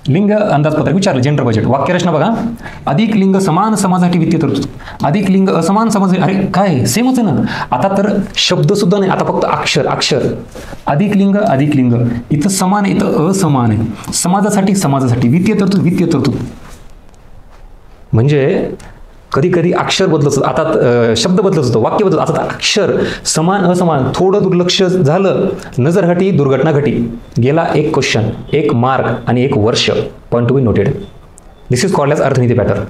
लिंग अंदाजपत्रक विचारलं, जेंडर बजेट. वाक्यरचना बघा, अधिक लिंग समान समाजासाठी वित्तीय तरतूद, अधिक लिंग असमान समाज. अरे काय सेमच आहे ना. आता तर शब्द सुद्धा नाही, आता फक्त अक्षर. अधिक लिंग, इथं समान, इथं असमान आहे. समाजासाठी वित्तीय तरतूद. म्हणजे कधी कधी अक्षर बदलत होतं, आता शब्द बदलत होतं, वाक्य बदलत. आता अक्षर समान असमान थोडं दुर्लक्ष झालं, नजर हटी, दुर्घटना घटी. गेला 1 क्वेश्चन, 1 मार्क आणि 1 वर्ष. Point to be noted. This is called as Arthaniti pattern.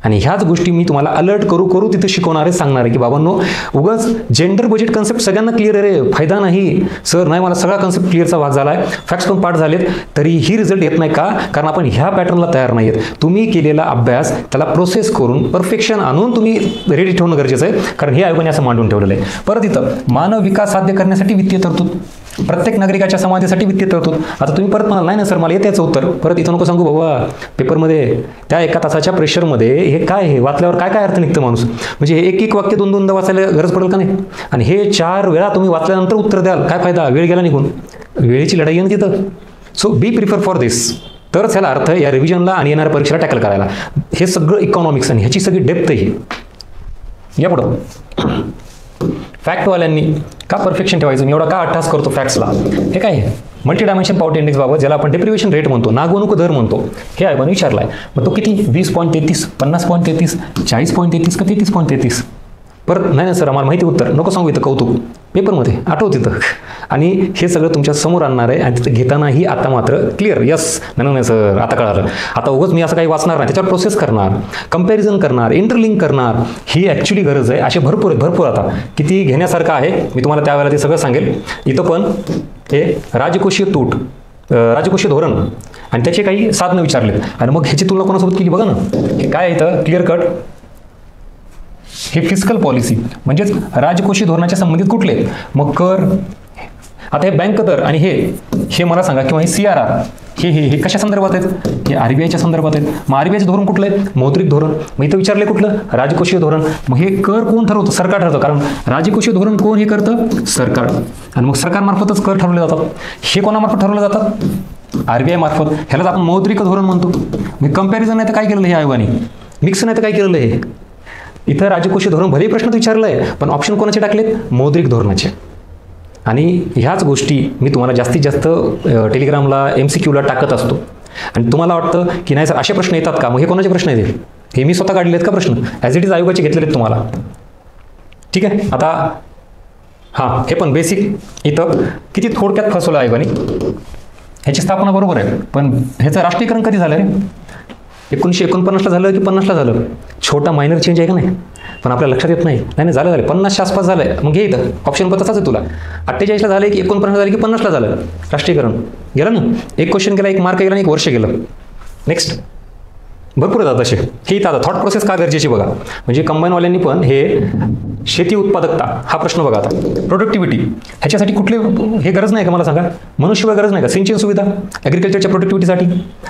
आणि ह्याच गोष्टी मी तुम्हाला अलर्ट करू करू तिथे शिकवणार आहे, सांगणार आहे की बाबांनो उगाच जेंडर बजेट कन्सेप्ट सगळ्यांना क्लिअर आहे रे, फायदा नाही सर, नाही मला सगळा कन्सेप्ट क्लिअरचा भाग झाला आहे, फॅक्ट्स पण पाठ झालेत, तरीही रिझल्ट येत नाही का? कारण आपण ह्या पॅटर्नला तयार नाही आहेत. तुम्ही केलेला अभ्यास त्याला प्रोसेस करून परफेक्शन आणून तुम्ही रेडी ठेवणं गरजेचं आहे, कारण हे आयोगाने असं मांडून ठेवलेलं आहे. परत इथं मानव विकास साध्य करण्यासाठी वित्तीय तरतूद, प्रत्येक नागरिकाच्या समाजासाठी वित्तीय तरतूद. आता तुम्ही परत म्हणाल नाही ना सर मला येते याचं उत्तर, परत इथं नको सांगू बाबा पेपरमध्ये त्या एका तासाच्या प्रेशरमध्ये हे काय, हे वाचल्यावर काय काय अर्थ निघतं माणूस, म्हणजे हे एक एक वाक्य दोन दोनदा वाचायला गरज पडेल का नाही? आणि हे 4 वेळा तुम्ही वाचल्यानंतर उत्तर द्याल, काय फायदा? वेळ गेला निघून, वेळेची लढाई आहे ना तिथं. सो बी प्रिफर फॉर दिस, तरच ह्याला अर्थ या रिव्हिजनला आणि येणाऱ्या परीक्षेला टॅकल करायला. हे सगळं इकॉनॉमिक्स आणि ह्याची सगळी डेप्थ ही. या पुढं फॅक्टवाल्यांनी का परफेक्शन ठेवायचं, मी एवढा का अट्टास करतो फॅक्ट्सला? हे काय आहे मल्टी डायमेन्शन पॉवर्टी इंडेक्स बाबत, ज्याला आपण डेप्रिवेशन रेट म्हणतो, नागवणूक दर म्हणतो, हे आयोगाने विचारला आहे. मग तो किती? 20.33, 50.33, 40.33 का 33.33? परत नाही ना सर आम्हाला माहिती उत्तर, नको सांगू इथं कौतुक, पेपरमध्ये आठवत तिथं. आणि हे सगळं तुमच्या समोर आणणार आहे आणि तिथं घेतानाही आता मात्र क्लिअर, यस नाही सर आता कळालं, आता उगाच मी असं काही वाचणार नाही, त्याच्यावर प्रोसेस करणार, कंपॅरिझन करणार, इंटरलिंक करणार, ही ॲक्च्युली गरज आहे. असे भरपूर आहेत, भरपूर. आता किती घेण्यासारखं आहे मी तुम्हाला त्यावेळेला ते सगळं सांगेल. इथं पण हे राजकोषीय तूट, राजकोषीय धोरण आणि त्याचे काही साधनं विचारलेत आणि मग ह्याची तुलना कोणासोबत केली बघा ना. हे काय इथं क्लिअर कट, हे फिस्कल पॉलिसी म्हणजेच राजकोषीय धोरणाच्या संबंधित कुठले, मग कर, आता हे बँक दर आणि हे मला सांगा, किंवा हे CRR हे कशा संदर्भात आहेत? हे RBIच्या संदर्भात आहेत. मग RBIचं धोरण कुठलं आहे? मौद्रिक धोरण. मग इथं विचारले कुठलं? राजकोषीय धोरण. मग हे कर कोण ठरवतं? सरकार ठरवतं, कारण राजकोषीय धोरण कोण हे करतं? सरकार. आणि मग सरकारमार्फतच कर ठरवले जातात. हे कोणामार्फत ठरवले जातात? RBI मार्फत. ह्यालाच आपण मौद्रिक धोरण म्हणतो. मग कंपॅरिझन नाही तर काय केलेलं हे आयोगाने? मिक्स नाही तर काय केलेलं हे? इथं राजकोषीय धोरण भले प्रश्न विचारलं आहे, पण ऑप्शन कोणाचे टाकलेत? मौद्रिक धोरणाचे. आणि ह्याच गोष्टी मी तुम्हाला जास्तीत जास्त टेलिग्रामला MCQला टाकत असतो. आणि तुम्हाला वाटतं की नाही सर असे प्रश्न येतात का? मग हे कोणाचे प्रश्न आहेत? हे मी स्वतः काढले आहेत का प्रश्न? ॲज इट इज आयोगाचे घेतलेले आहेत तुम्हाला. ठीक आहे. आता हां हे पण बेसिक इथं किती थोडक्यात फसवलं आयोगाने. ह्याची स्थापना बरोबर आहे, पण ह्याचं राष्ट्रीयकरण कधी झालं रे? 1949ला झालं की 50ला झालं? छोटा मायनर चेंज आहे का नाही, पण आपल्या लक्षात येत नाही. नाही झालं 50च्या आसपास झालं आहे. मग घे इथं ऑप्शन पण तसाच आहे तुला. 48ला झालं की 49ला झालं की 50ला झालं राष्ट्रीयकरण? गेलं ना, एक क्वेश्चन गेला, 1 मार्क गेला आणि 1 वर्ष गेलं. नेक्स्ट भरपूर येतात असे. हे इथं आता थॉट प्रोसेस का गरजेची बघा. म्हणजे कंबाईनवाल्यांनी पण हे शेती उत्पादकता हा प्रश्न बघा. आता प्रोडक्टिव्हिटी ह्याच्यासाठी कुठले हे गरज नाही का मला सांगा? मनुष्यबळ गरज नाही का? सिंचन सुविधा ॲग्रिकल्चरच्या प्रोडक्टिव्हिटीसाठी.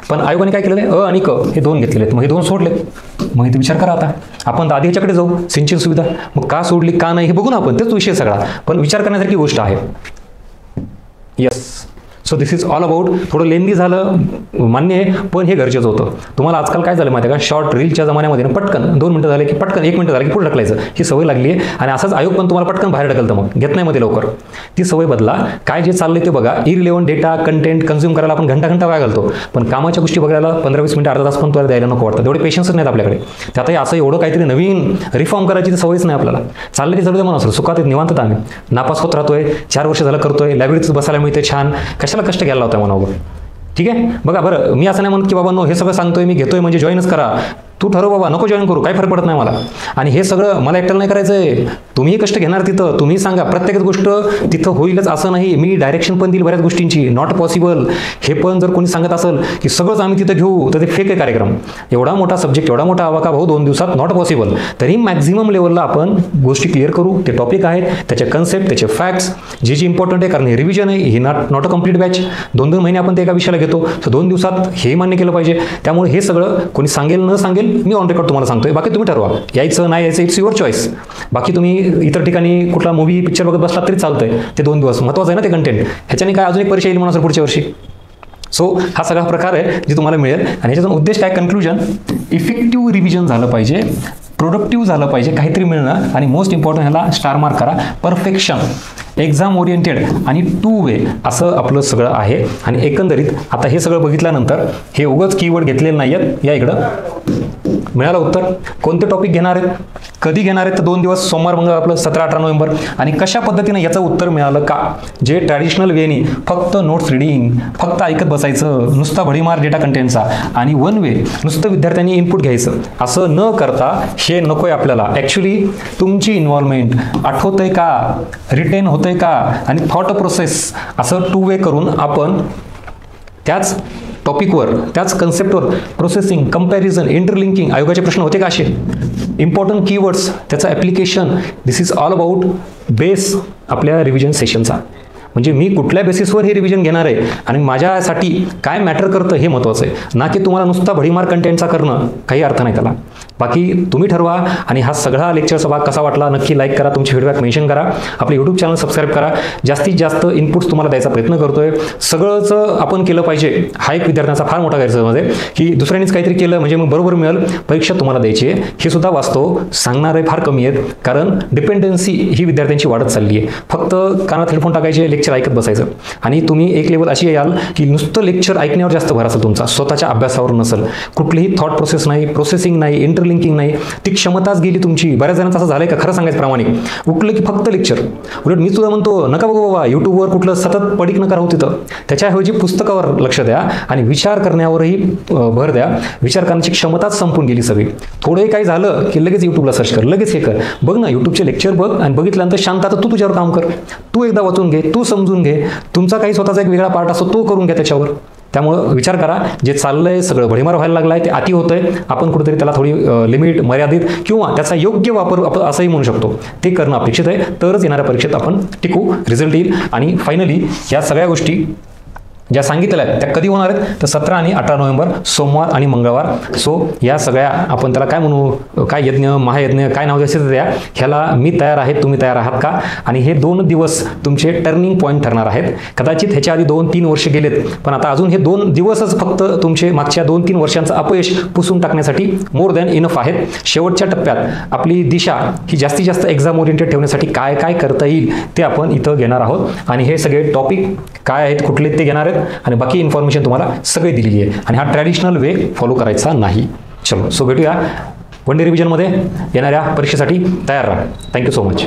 पण आयोगाने काय केलेलं आहे? आणि क हे 2 घेतलेले आहेत. मग हे 2 सोडलेत. मग इथे विचार करा. आता आपण आधी ह्याच्याकडे जाऊ, सिंचन सुविधा मग का सोडली का नाही हे बघू ना आपण, तेच विषय सगळा. पण विचार करण्यासारखी गोष्ट आहे. Yes. So this is all about. थोडं लेंदी झालं मान्य आहे, पण हे गरजेचं होतं. तुम्हाला आजकाल काय झालं माहिती आहे का? शॉर्ट रीलच्या जमान्यामध्ये ना पटकन 2 मिनिटं झाले की पटकन 1 मिनिट झालं की पुढे ढकलायचं, ही सवय लागली आहे. आणि असंच आयोग पण तुम्हाला पटकन बाहेर ढकलतं, मग घेत नाही मध्ये लवकर. ती सवय बदला. काय जे चाललंय ते बघा. इरिलेव्हंट डेटा कंटेंट कन्झ्युम करायला आपण घंटा वाया घालतो, पण कामाच्या गोष्टी बघायला 15-20 मिनिटं अर्धा तास पण तुम्हाला द्यायला नको वाटतं. तेवढे पेशन्सच नाहीत आपल्याकडे. त्यातही असं एवढं काहीतरी नवीन रिफॉर्म करायची सवयच नाही आपल्याला. चाललं ते चालू म्हणून असं सुखात निवांतत आम्ही नापास होत राहतोय. 4 वर्ष झालं करतोय, लायब्ररीच बसायला मिळते छान, कशाला कष्ट घ्यायला होता म्हणावं. ठीक आहे. बघा बरं, मी असं नाही म्हणत की बाबा नो हे सगळं सांगतोय मी घेतोय म्हणजे जॉईनच करा. तू ठरव बाबा, नको जॉईन करू, काही फरक पडत नाही मला. आणि हे सगळं मला एकट्याला नाही करायचं आहे. तुम्हीही कष्ट घेणार तिथं, तुम्ही सांगा. प्रत्येकच गोष्ट तिथं होईलच असं नाही. मी डायरेक्शन पण देईल बऱ्याच गोष्टींची, नॉट पॉसिबल. हे पण जर कोणी सांगत असेल की सगळंच आम्ही तिथं घेऊ तर ते फेक आहे कार्यक्रम. एवढा मोठा सब्जेक्ट, एवढा मोठा आवाका भाऊ 2 दिवसात नॉट पॉसिबल. तरी मॅक्झिमम लेवलला आपण गोष्टी क्लिअर करू. ते टॉपिक आहेत, त्याचे कन्सेप्ट, त्याचे फॅक्ट्स जे इम्पॉर्टंट आहे. कारण हे रिव्हिजन आहे, ही नॉट अ कम्प्लीट बॅच. 2-2 महिने आपण ते एका विषयाला घेतो, तर 2 दिवसात हे मान्य केलं पाहिजे. त्यामुळे हे सगळं कोणी सांगेल न सांगेल मी ऑन रेकॉर्ड तुम्हाला सांगतोय. बाकी तुम्ही ठरवा यायचं नाही यायचं, इट्स युअर चॉईस. बाकी तुम्ही इतर ठिकाणी कुठला मूवी पिक्चर बघत बसला तरी चालतंय. ते 2 दिवस महत्त्वाचं आहे ना ते कंटेंट. ह्याच्याने काय अजून एक परीक्षा येईल म्हणून सर पुढच्या वर्षी. सो हा सगळा प्रकार आहे जे तुम्हाला मिळेल. आणि ह्याच्यातून उद्देश काय? कन्क्लुजन, इफेक्टिव्ह रिव्हिजन झालं पाहिजे, प्रोडक्टिव्ह झालं पाहिजे, काहीतरी मिळणं. आणि मोस्ट इम्पॉर्टंट ह्याला स्टार मार्क करा. परफेक्शन, एक्झाम ओरिएंटेड आणि 2 वे असं आपलं सगळं आहे. आणि एकंदरीत आता हे सगळं बघितल्यानंतर हे उगाच कीवर्ड घेतलेले नाही आहेत. या इकडं मिळालं उत्तर. कोणते टॉपिक घेणार आहेत, कधी घेणार आहेत, तर 2 दिवस सोमवार मंगळवार आपलं 17-18 नोव्हेंबर. आणि कशा पद्धतीने याचं उत्तर मिळालं का, जे ट्रॅडिशनल वेनी फक्त नोट्स रिडिंग, फक्त ऐकत बसायचं, नुसता भडीमार डेटा कंटेंटचा आणि वन वे नुसतं विद्यार्थ्यांनी इनपुट घ्यायचं, असं न करता हे नको आहे आपल्याला. ॲक्च्युली तुमची इन्व्हॉल्वमेंट आठवतंय का, रिटेन होतंय का, आणि थॉट प्रोसेस असं 2 वे करून आपण त्याच टॉपिकवर, त्याच कन्सेप्टवर प्रोसेसिंग, कंपॅरिझन, इंटरलिंकिंग, आयोगाचे प्रश्न होते का असे, इम्पॉर्टंट कीवर्ड्स, त्याचं application, this is all about base आपल्या रिव्हिजन सेशनचा. म्हणजे मी कुठल्या बेसिसवर हे रिव्हिजन घेणार आहे आणि माझ्यासाठी काय मॅटर करतं हे महत्त्वाचं आहे, ना की तुम्हाला नुसता भडीमार कंटेंटचा करणं काही अर्थ नाही त्याला. बाकी तुम्ही ठरवा. आणि हा सगळा लेक्चरचा भाग कसा वाटला नक्की लाईक करा, तुमचे फीडबॅक मेन्शन करा, आपलं यूट्यूब चॅनल सबस्क्राईब करा. जास्तीत जास्त इनपुट्स तुम्हाला द्यायचा प्रयत्न करतोय. सगळंच आपण केलं पाहिजे हा एक विद्यार्थ्यांचा फार मोठा गैरसमज आहे की दुसऱ्यांनीच काहीतरी केलं म्हणजे मग बरोबर मिळेल, परीक्षा तुम्हाला द्यायची आहे. हे सुद्धा वास्तव सांगणारे फार कमी आहेत, कारण डिपेंडन्सी ही विद्यार्थ्यांची वाढत चालली आहे. फक्त कानात हेडफोन टाकायचे, लेक्चर ऐकत बसायचं. आणि तुम्ही एक लेवल अशी याल की नुसतं लेक्चर ऐकण्यावर जास्त भर असेल तुमचा, स्वतःच्या अभ्यासावर नसेल. कुठलीही थॉट प्रोसेस नाही, प्रोसेसिंग नाही, इंटरलिंकिंग नाही, ती क्षमताच गेली तुमची. बऱ्याच जणांचं असं झालंय का, खरं सांगायचं प्रामाणिक, उठलं की फक्त लेक्चर. उलट मी सुद्धा म्हणतो नका बघू बाबा, युट्यूबवर कुठलं सतत पडीक नका राहू तिथं. त्याच्याऐवजी पुस्तकावर लक्ष द्या आणि विचार करण्यावरही भर द्या. विचार करण्याची क्षमताच संपून गेली सगळी. थोडंही काही झालं की लगेच युट्यूबला सर्च कर, लगेच हे कर. बघ ना युट्यूबचे लेक्चर बघ, आणि बघितल्यानंतर शांत आता तू तुझ्यावर काम कर. तू एकदा वाचून घे, तू समजून घे. तुमचा काही स्वतःचा एक वेगळा पार्ट असतो तो करून घ्या त्याच्यावर. त्यामुळं विचार करा, जे चाललंय सगळं भडीमार व्हायला लागलाय, ते अति होतंय. आपण कुठेतरी त्याला थोडी लिमिट, मर्यादित किंवा त्याचा योग्य वापर आपण असंही म्हणू शकतो, ते करणं अपेक्षित आहे. तरच येणाऱ्या परीक्षेत आपण टिकू, रिझल्ट येईल. आणि फायनली या सगळ्या गोष्टी ज्या सांगितल्या आहेत त्या कधी होणार आहेत, तर 17 आणि 18 नोव्हेंबर, सोमवार आणि मंगळवार. सो या सगळ्या आपण त्याला काय म्हणू, काय यज्ञ, महायज्ञ, काय नाव द्यायचं द्या. ह्याला मी तयार आहे, तुम्ही तयार आहात का? आणि हे 2 दिवस तुमचे टर्निंग पॉईंट ठरणार आहेत. कदाचित ह्याच्या आधी 2-3 वर्ष गेलेत, पण आता अजून हे 2 दिवसच फक्त तुमचे मागच्या 2-3 वर्षांचं अपयश पुसून टाकण्यासाठी मोर दॅन इनफ आहेत. शेवटच्या टप्प्यात आपली दिशा ही जास्तीत जास्त एक्झाम ओरिएंटेड ठेवण्यासाठी काय काय करता येईल ते आपण इथं घेणार आहोत. आणि हे सगळे टॉपिक काय आहेत, कुठले ते घेणार आहेत, आणि बाकी इन्फॉर्मेशन तुम्हाला सगळी दिलेली आहे. आणि हा ट्रॅडिशनल वे फॉलो करायचा नाही. चलो, सो भेटूया वन डे रिव्हिजनमध्ये. येणाऱ्या परीक्षेसाठी तयार राहा. Thank you so much.